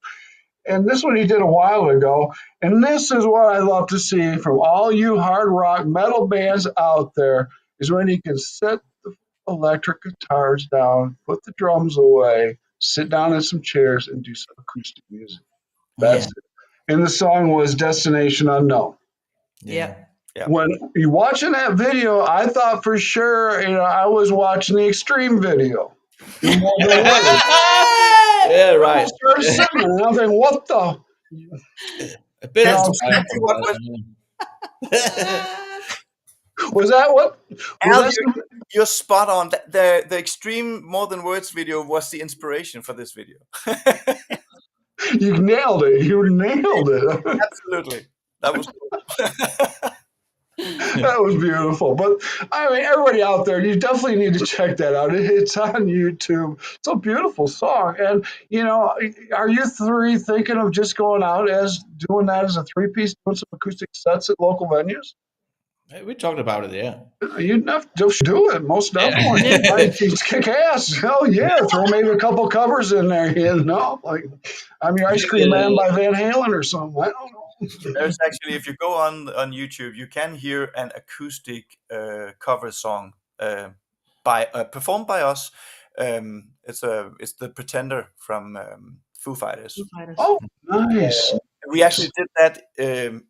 Speaker 1: And this one he did a while ago. And this is what I love to see from all you hard rock metal bands out there is when you can set the electric guitars down, put the drums away, sit down in some chairs and do some acoustic music. That's it. And the song was Destination Unknown.
Speaker 2: Yeah.
Speaker 1: When you're watching that video, I thought for sure, I was watching the Extreme video.
Speaker 3: Yeah, right.
Speaker 1: I started singing, and I'm thinking, what the?
Speaker 3: A bit of
Speaker 4: exactly what
Speaker 1: Was that what?
Speaker 4: Al, you're spot on. The Extreme More Than Words video was the inspiration for this video.
Speaker 1: You nailed it. You nailed it.
Speaker 4: Absolutely. That was cool.
Speaker 1: That was beautiful. But everybody out there, you definitely need to check that out. It's on YouTube. It's a beautiful song. And, are you 3 thinking of just going out doing that as a 3-piece, doing some acoustic sets at local venues?
Speaker 3: We talked about it, yeah.
Speaker 1: You'd have to do it, most definitely. Just kick ass. Hell yeah. Throw maybe a couple covers in there, like I'm Your Ice Cream Man by Van Halen or something. I don't know.
Speaker 4: There's actually, if you go on YouTube, you can hear an acoustic cover song performed by us. It's the Pretender from Foo Fighters.
Speaker 1: Oh, nice.
Speaker 4: We actually did that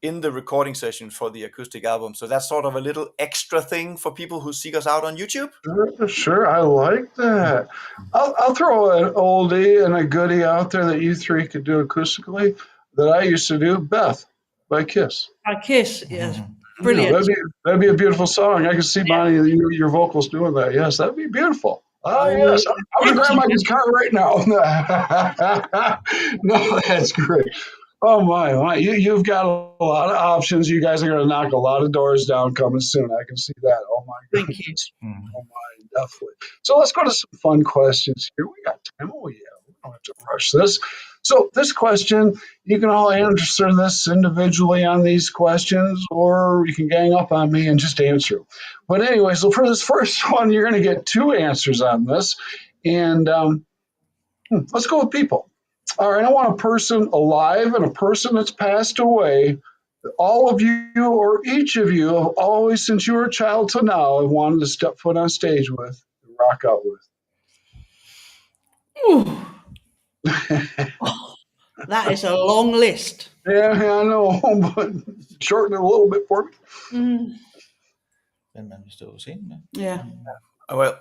Speaker 4: in the recording session for the acoustic album. So that's sort of a little extra thing for people who seek us out on YouTube.
Speaker 1: Sure, I like that. I'll throw an oldie and a goodie out there that you 3 could do acoustically that I used to do. Beth by Kiss.
Speaker 2: By Kiss, yes. Brilliant.
Speaker 1: That'd be a beautiful song. I can see Bonnie, your vocals doing that. Yes, that'd be beautiful. Oh, yes. I'm going to grab my guitar right now. No, that's great. Oh, my. You've got a lot of options. You guys are going to knock a lot of doors down coming soon. I can see that. Oh, my goodness. Oh, my, definitely. So let's go to some fun questions here. We got time. Oh, yeah. We don't have to rush this. So this question, you can all answer this individually on these questions, or you can gang up on me and just answer them. But anyway, so for this first one, you're going to get 2 answers on this. And let's go with people. All right, I want a person alive and a person that's passed away. All of you or each of you have always, since you were a child to now, have wanted to step foot on stage with, rock out with.
Speaker 2: Ooh. That is a long list.
Speaker 1: Yeah, I know, but shorten it a little bit for me.
Speaker 2: Yeah.
Speaker 4: Well,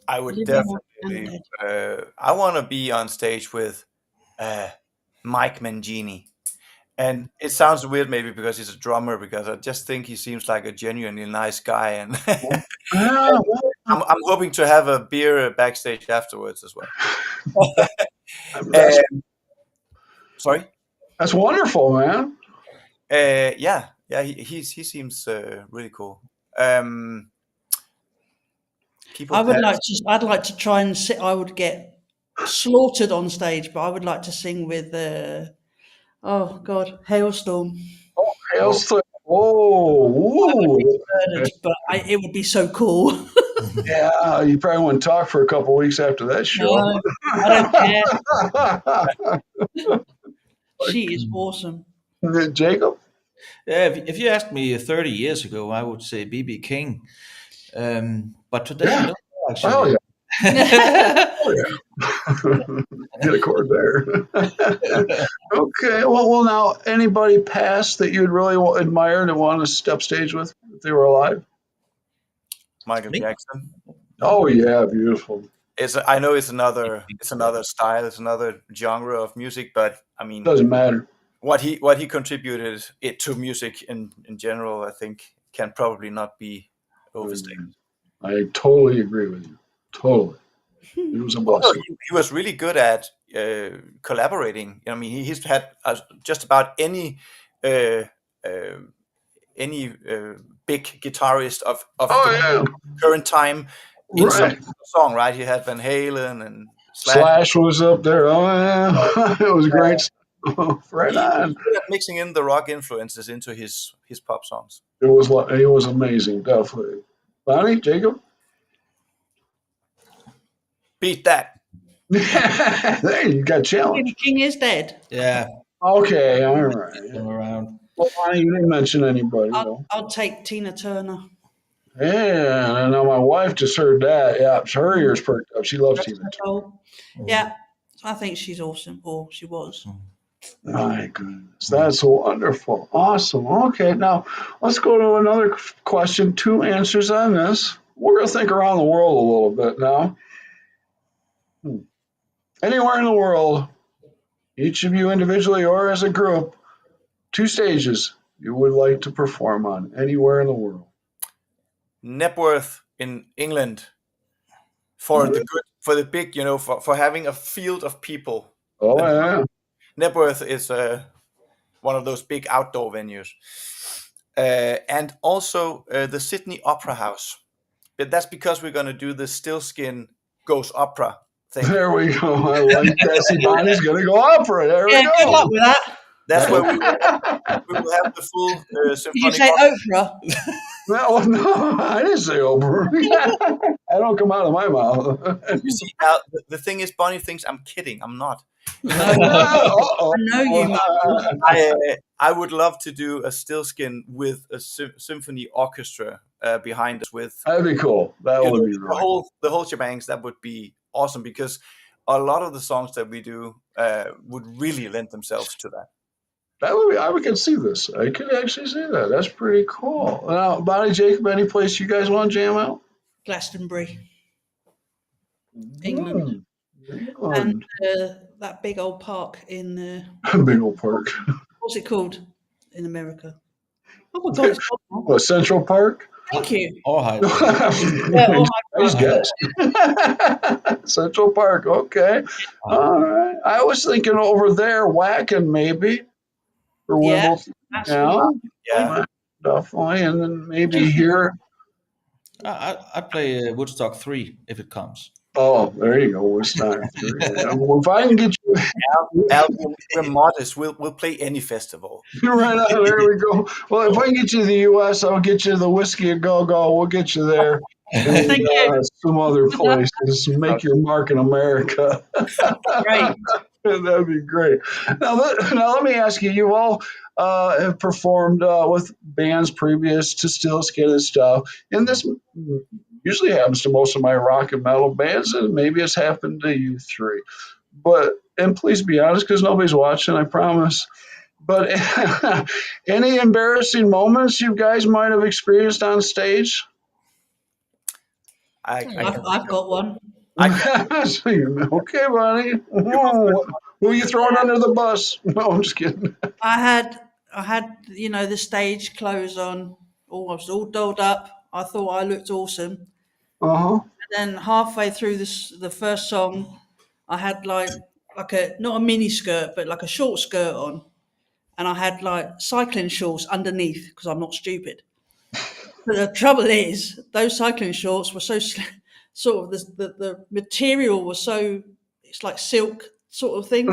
Speaker 4: I would definitely. I want to be on stage with Mike Mangini. And it sounds weird maybe because he's a drummer, because I just think he seems like a genuinely nice guy. And I'm hoping to have a beer backstage afterwards as well. Sorry?
Speaker 1: That's wonderful, man.
Speaker 4: Yeah, he seems really cool.
Speaker 2: I'd like to try and sit. I would get slaughtered on stage, but I would like to sing with oh God, Hailstorm.
Speaker 1: Oh, Hailstorm. Oh,
Speaker 2: Murdered, but it would be so cool.
Speaker 1: yeah. You probably wouldn't talk for a couple weeks after that show.
Speaker 2: No, I don't care. She is awesome.
Speaker 1: Jacob?
Speaker 3: Yeah, if you asked me 30 years ago, I would say BB King. But today I
Speaker 1: Yeah.
Speaker 3: don't know
Speaker 1: Oh,
Speaker 3: actually.
Speaker 1: yeah. Oh, yeah. Get a chord there. Okay. Well, now, anybody past that you'd really admire and want to step stage with if they were alive?
Speaker 4: Michael
Speaker 3: Me?
Speaker 4: Jackson.
Speaker 1: Oh, yeah. Beautiful.
Speaker 4: I know it's another style, it's another genre of music, but I mean,
Speaker 1: Doesn't matter.
Speaker 4: what he contributed it to music in general, I think can probably not be overstated.
Speaker 1: I totally agree with you. Totally. It was a
Speaker 4: Also,
Speaker 1: blessing.
Speaker 4: he was really good at collaborating. I mean, he's had just about uh, uh, any big guitarist of
Speaker 1: Oh,
Speaker 4: the
Speaker 1: yeah.
Speaker 4: current time in some
Speaker 1: Right.
Speaker 4: song, right? He had Van Halen and Slash.
Speaker 1: Slash was up there. Oh, yeah. It was great stuff. Right
Speaker 4: He was
Speaker 1: on.
Speaker 4: good at mixing in the rock influences into his pop songs.
Speaker 1: It was amazing, definitely. Bonnie, Jacob?
Speaker 4: Beat that.
Speaker 1: There you got
Speaker 2: BB
Speaker 1: challenged.
Speaker 2: King is dead.
Speaker 3: Yeah,
Speaker 1: Okay, all right.
Speaker 3: still around.
Speaker 1: Well, Bonnie, you didn't mention anybody though.
Speaker 2: I'll take Tina Turner.
Speaker 1: Yeah, I know my wife just heard that. Yeah, her ears perked up. She loves
Speaker 2: Rest
Speaker 1: Tina
Speaker 2: her
Speaker 1: Turner.
Speaker 2: soul. Yeah, I think she's awesome, or she was.
Speaker 1: My goodness, that's wonderful. Awesome. Okay, now let's go to another question. Two answers on this. We're going to think around the world a little bit now. Anywhere in the world, each of you individually or as a group, two stages you would like to perform on anywhere in the world.
Speaker 4: Nepworth in England for the big, for having a field of people.
Speaker 1: Oh, yeah.
Speaker 4: Nepworth is one of those big outdoor venues, and also the Sydney Opera House. But that's because we're going to do the StillSkin Goes Opera thing.
Speaker 1: There we go. I like that. See, Bonnie's going to go opera. There we
Speaker 2: Yeah, good luck
Speaker 1: go.
Speaker 2: with that.
Speaker 4: That's where we will have the full
Speaker 2: Did you
Speaker 4: symphonic
Speaker 2: say
Speaker 4: orchestra.
Speaker 2: Oprah?
Speaker 1: No, I didn't say opera. I don't come out of my mouth.
Speaker 4: You see, now the thing is, Bonnie thinks I'm kidding. I'm not.
Speaker 2: No,
Speaker 1: Uh-oh.
Speaker 2: I know you, Michael.
Speaker 4: I would love to do a StillSkin with a symphony orchestra behind us with
Speaker 1: That'd be cool. That would be
Speaker 4: the
Speaker 1: really
Speaker 4: whole shebangs. That would be awesome because a lot of the songs that we do would really lend themselves to that.
Speaker 1: That would be, I could see this. I could actually see that. That's pretty cool. Now, Bonnie, Jacob, any place you guys want to jam out?
Speaker 2: Glastonbury, England,
Speaker 1: England.
Speaker 2: and that big old park in
Speaker 1: Big old park.
Speaker 2: what's it called in America? Oh my God, it's gone now.
Speaker 1: What, Central Park?
Speaker 2: Thank you.
Speaker 3: Or Hyde.
Speaker 2: Yeah, oh
Speaker 1: Nice
Speaker 2: my God.
Speaker 1: guess. Central Park. Okay. All right. I was thinking over there, Wacken maybe for
Speaker 2: Yeah,
Speaker 1: Wimbledon.
Speaker 2: that's
Speaker 1: Yeah,
Speaker 4: Yeah,
Speaker 1: definitely. And then maybe here.
Speaker 3: I'd play Woodstock 3 if it comes.
Speaker 1: Oh, there you go. It's time. Well, if I can get you
Speaker 4: Al, we're modest. We'll play any festival.
Speaker 1: right on, there we go. Well, if I can get you to the U.S., I'll get you the Whiskey a Go Go. We'll get you there. And
Speaker 2: Thank you.
Speaker 1: some other places. Make your mark in America.
Speaker 2: Great.
Speaker 1: That'd be great. Now, let me ask you. You all have performed with bands previous to StillSkin and stuff, and this usually happens to most of my rock and metal bands, and maybe it's happened to you three. But and please be honest, because nobody's watching. I promise. But any embarrassing moments you guys might have experienced on stage?
Speaker 2: I've got one.
Speaker 1: Okay, buddy. Who are you throwing under the bus? No, I'm just kidding.
Speaker 2: I had the stage clothes on. Oh, I was all dolled up. I thought I looked awesome.
Speaker 1: Uh-huh.
Speaker 2: And then halfway through the first song, I had like a not a mini skirt, but like a short skirt on, and I had like cycling shorts underneath because I'm not stupid. But the trouble is, those cycling shorts were so sort of the material was so it's like silk sort of thing.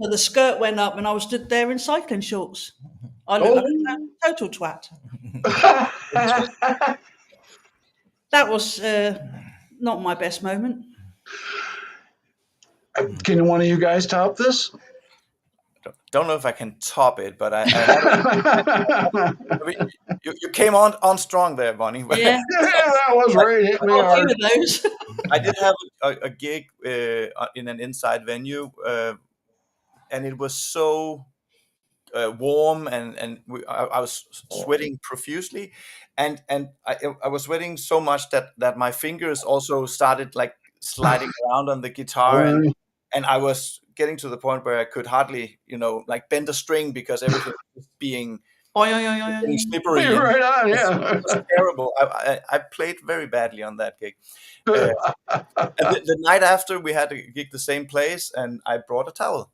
Speaker 2: So the skirt went up, and I was stood there in cycling shorts. I looked like total twat. That was not my best moment.
Speaker 1: Can one of you guys top this?
Speaker 4: Don't know if I can top it, but I had you came on strong there, Bonnie.
Speaker 2: Yeah,
Speaker 1: That was right. Hit me
Speaker 2: a few
Speaker 1: hard.
Speaker 2: of those.
Speaker 4: I did have a gig in an inside venue, and it was so warm, and I was sweating profusely, and I was sweating so much that my fingers also started like sliding around on the guitar, and I was getting to the point where I could hardly, like bend a string because everything was being slippery and
Speaker 1: Right on,
Speaker 4: it was terrible. I played very badly on that gig. And the night after, we had a gig the same place, and I brought a towel.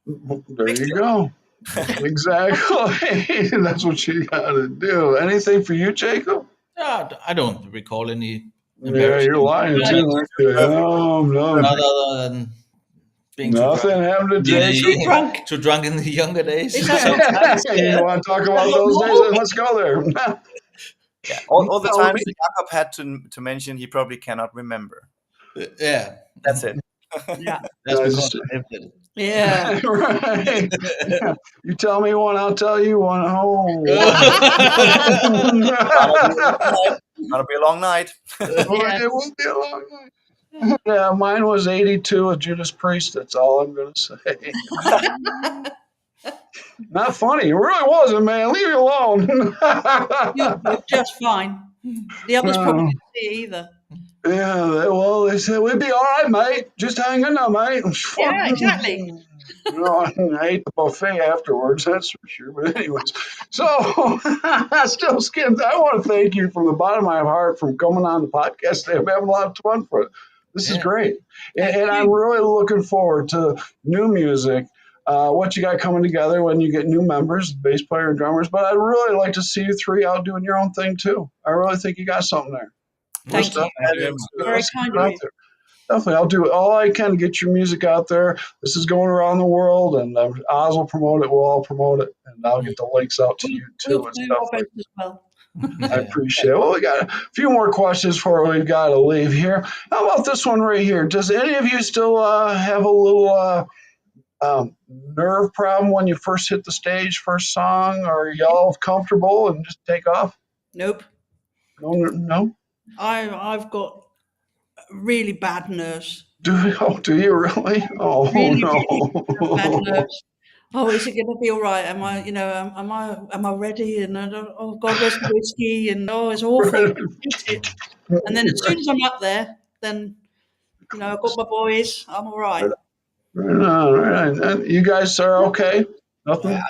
Speaker 1: There you go. Exactly. That's what you got to do. Anything for you, Jacob?
Speaker 3: I don't recall any
Speaker 1: Yeah,
Speaker 3: embarrassing
Speaker 1: you're lying too, aren't you? No,
Speaker 3: other than being
Speaker 1: nothing happened to Jacob.
Speaker 3: too drunk in the younger days.
Speaker 2: Is that
Speaker 1: You want to talk about those days? Then let's go there.
Speaker 4: Yeah, all the times that Jakob had to mention, he probably cannot remember.
Speaker 3: Yeah,
Speaker 4: That's it.
Speaker 2: Yeah.
Speaker 3: that's because I lived it.
Speaker 2: Yeah.
Speaker 1: Right. You tell me one, I'll tell you one. Oh.
Speaker 4: Gonna be a long night.
Speaker 1: It will be a long night. Yeah, mine was 82 with Judas Priest. That's all I'm going to say. Not funny. It really wasn't, man. Leave it alone.
Speaker 2: You're just fine. The others probably didn't see it either.
Speaker 1: Yeah, well, they said, we'd be all right, mate. Just hang in there, mate.
Speaker 2: Yeah, exactly.
Speaker 1: I ate the buffet afterwards, that's for sure. But anyways, so StillSkin, I want to thank you from the bottom of my heart for coming on the podcast today. I'm having a lot of fun for it. This is great. And I'm really looking forward to new music, what you got coming together when you get new members, bass player and drummers. But I'd really like to see you three out doing your own thing too. I really think you got something there.
Speaker 2: Thank you. Very kind of you.
Speaker 1: Definitely, I'll do all I can to get your music out there. This is going around the world, and Oz will promote it. We'll all promote it, and I'll get the links out to you too.
Speaker 2: We'll do our best as well.
Speaker 1: I appreciate it. Well, we got a few more questions before we've got to leave here. How about this one right here? Does any of you still have a little nerve problem when you first hit the stage, first song? Or are y'all comfortable and just take off?
Speaker 2: Nope.
Speaker 1: No.
Speaker 2: I've got really bad nerves.
Speaker 1: Do you really? Oh
Speaker 2: Really,
Speaker 1: no!
Speaker 2: really bad nerves. Oh, is it going to be all right? Am I, am I ready? And oh God, where's the whiskey? And it's awful. And then as soon as I'm up there, then I've got my boys. I'm all right.
Speaker 1: Right. You guys are okay? Nothing.
Speaker 3: Yeah,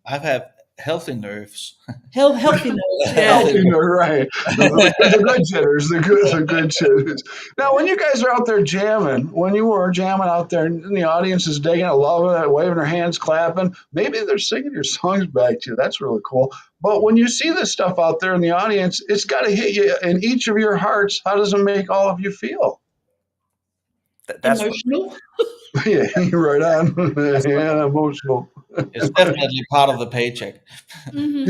Speaker 3: I've had healthy nerves.
Speaker 2: Healthy nerves. Yeah.
Speaker 1: Healthy nerves, right? The good jitters. The good jitters. Now, when you guys are out there jamming, when you were jamming out there, and the audience is digging it, loving it, waving their hands, clapping, maybe they're singing your songs back to you. That's really cool. But when you see this stuff out there in the audience, it's got to hit you in each of your hearts. How does it make all of you feel?
Speaker 4: That's
Speaker 2: emotional.
Speaker 1: Yeah, right on. Yeah, emotional.
Speaker 3: It's definitely part of the paycheck.
Speaker 2: Mm-hmm.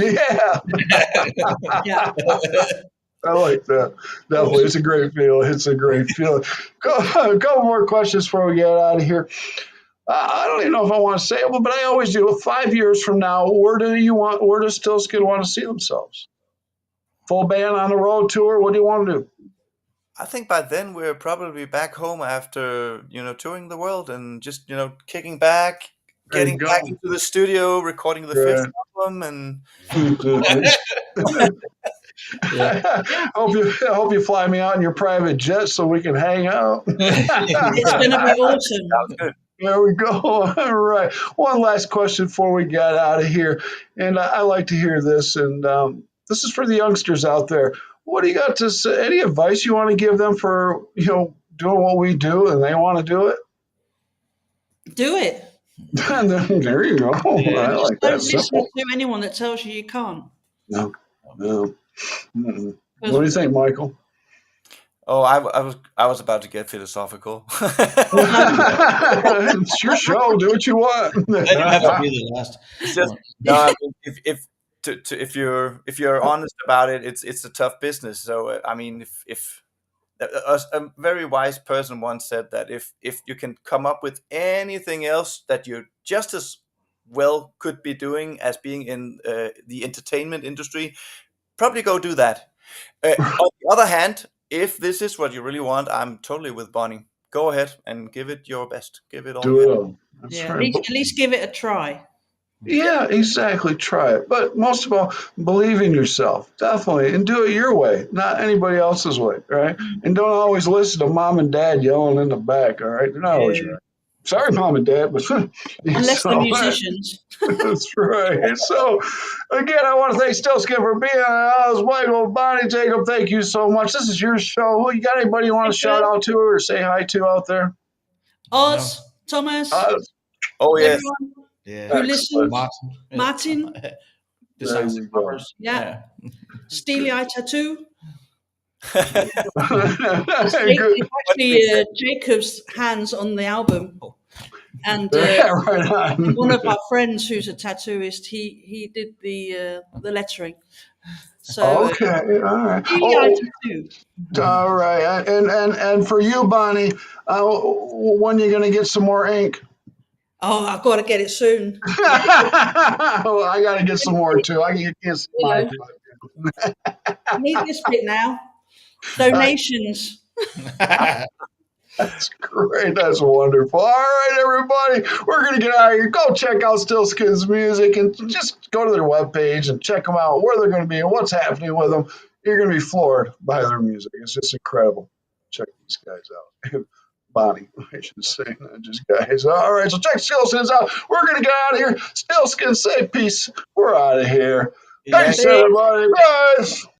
Speaker 1: Yeah. I like that. Definitely. It's a great feeling. It's a great feeling. A couple more questions before we get out of here. I don't even know if I want to say it, but I always do. 5 years from now, where does StillSkin want to see themselves? Full band on the road tour? What do you want to do?
Speaker 4: I think by then we're probably back home after, touring the world and just, kicking back, getting back into the studio, recording the fifth album, and
Speaker 1: I hope you fly me out in your private jet so we can hang out.
Speaker 2: It's going to be awesome.
Speaker 4: Sounds good.
Speaker 1: There we go. All right. One last question before we get out of here, and I like to hear this, and this is for the youngsters out there. What do you got to say? Any advice you want to give them for, doing what we do and they want to do it?
Speaker 2: Do it.
Speaker 1: There you go. I like that.
Speaker 2: Don't listen to anyone that tells you can't.
Speaker 1: No. Mm-mm. What do you think, Michael?
Speaker 4: Oh, I was about to get philosophical.
Speaker 1: It's your show. Do what you want.
Speaker 3: Then you have to be the last.
Speaker 4: It's just, no, I mean, if you're honest about it, it's a tough business. So I mean, if a very wise person once said that if you can come up with anything else that you just as well could be doing as being in the entertainment industry, probably go do that. On the other hand, if this is what you really want, I'm totally with Bonnie. Go ahead and give it your best. Give it all
Speaker 1: Do
Speaker 4: you
Speaker 1: it
Speaker 4: have.
Speaker 1: all. That's
Speaker 2: Yeah,
Speaker 1: right.
Speaker 2: at least give it a try.
Speaker 1: Yeah, exactly. Try it. But most of all, believe in yourself. Definitely. And do it your way, not anybody else's way. Right. And don't always listen to mom and dad yelling in the back. All right. They're not always
Speaker 2: Yeah.
Speaker 1: right. Sorry, mom and dad, but
Speaker 2: Unless they're
Speaker 1: so
Speaker 2: musicians.
Speaker 1: that's right. So again, I want to thank Stillskin for being on. As Michael, Bonnie, Jacob, thank you so much. This is your show. You got anybody you want to shout out to or say hi to out there?
Speaker 2: Oz, Thomas,
Speaker 1: Uh,
Speaker 4: Oh yes.
Speaker 2: everyone
Speaker 3: Yeah.
Speaker 2: who
Speaker 1: Excellent.
Speaker 2: listens. Martin,
Speaker 1: There
Speaker 3: Designs
Speaker 1: you
Speaker 3: and
Speaker 1: go.
Speaker 3: covers.
Speaker 2: yeah. Steely Eye Tattoo.
Speaker 1: Good.
Speaker 2: It's actually Jacob's hands on the album. And
Speaker 1: Right on.
Speaker 2: one of our friends who's a tattooist, he did the lettering. So
Speaker 1: Okay, all right.
Speaker 2: Steely Eye
Speaker 1: Oh,
Speaker 2: Tattoo.
Speaker 1: all right. And for you, Bonnie, when you gonna get some more ink?
Speaker 2: Oh, I've got to get it soon.
Speaker 1: Well, I gotta get some more too. I can get some
Speaker 2: You
Speaker 1: my.
Speaker 2: know, I need this bit now.
Speaker 1: All right,
Speaker 2: Donations.
Speaker 1: that's great. That's wonderful. All right, everybody, we're gonna get out of here. Go check out Stillskin's music and just go to their webpage and check them out, where they're gonna be and what's happening with them. You're gonna be floored by their music. It's just incredible. Check these guys out. Bonnie, I should say, not just guys. All right, so check Stillskins out. We're gonna get out of here. Stillskin, say peace. We're out of here.
Speaker 3: Yeah.
Speaker 1: Thanks, everybody. Guys.